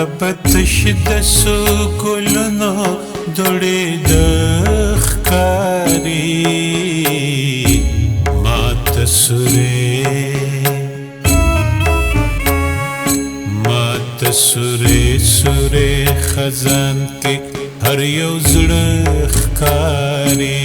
تبتش د سکولونو دوړې د ښکاري ماته سورې سورې خزان کې هر یو زړه ښکاري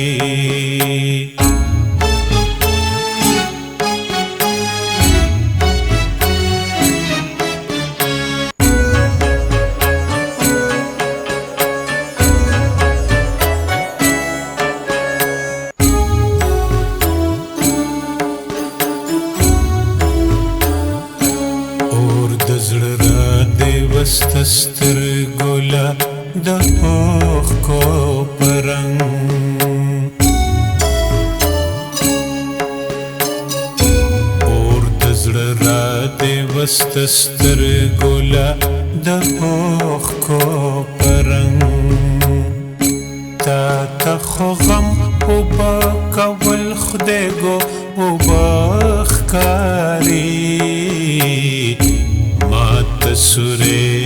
وسته سترګو له د اوښکو په رنګ اور د زړه را دی وسته سترګو له د اوښکو په رنګ تا ته خو غم اوبه کول خدایږو اوبه ښکاري ماته سورې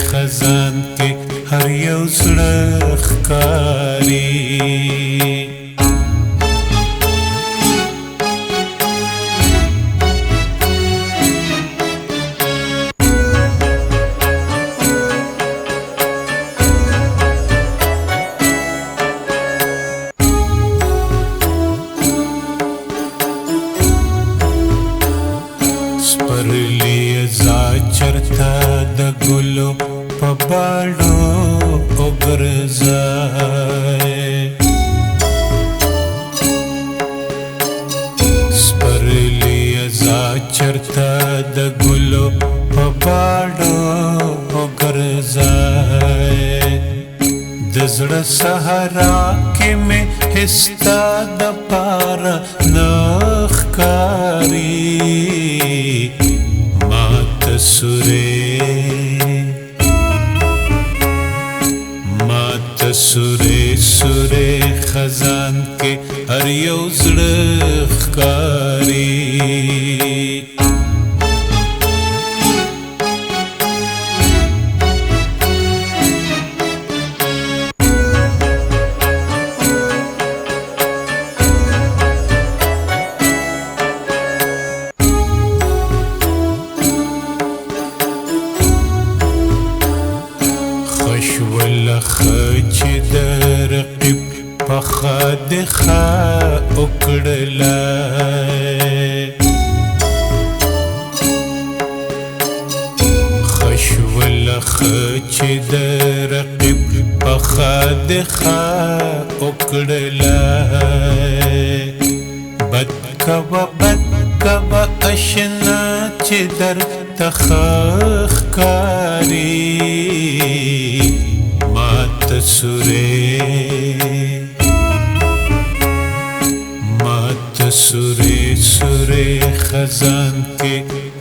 خزان کې هر یو زړه ښکاري چرتا د ګلو په باڼو وګرځای سپرلی ازا چرتا د ګلو په باڼو وګرځای د زړه صحرا کې مې هستا د پاره نه ښکاري ماته سورې خزان کې هر یو زړه ښکاري چې د رقیب په خادخه وکړلای خشولخه چې د رقیب په خادخه وکړلای بد کوه اشنا چې در ته ښکاري ماته سورې خزان کې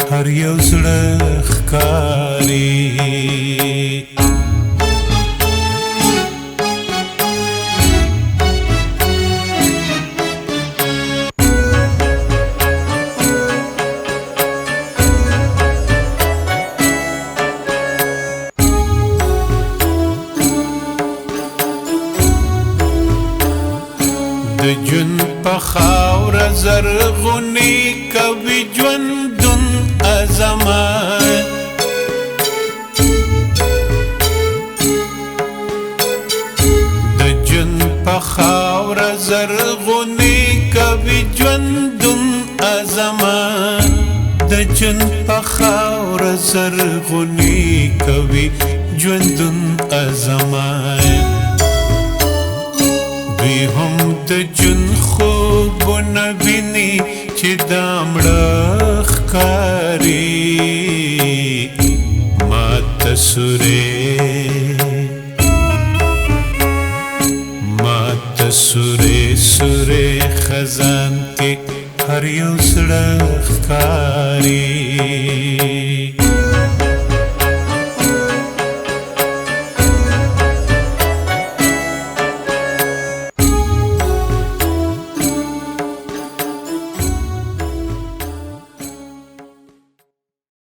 هر یو زړه ښکاري د ژوند په خاوره زرغونې کوي ژوندون عظمت د ژوند په خاوره زرغونې کوي ژوندون عظمت د ژوند په خاوره زرغونې کوي ژوندون عظمت دوی هم د ژوند خوبونه ویني چې دا مړه ښکاري ماته سورې خزان کې هر یو زړه ښکاري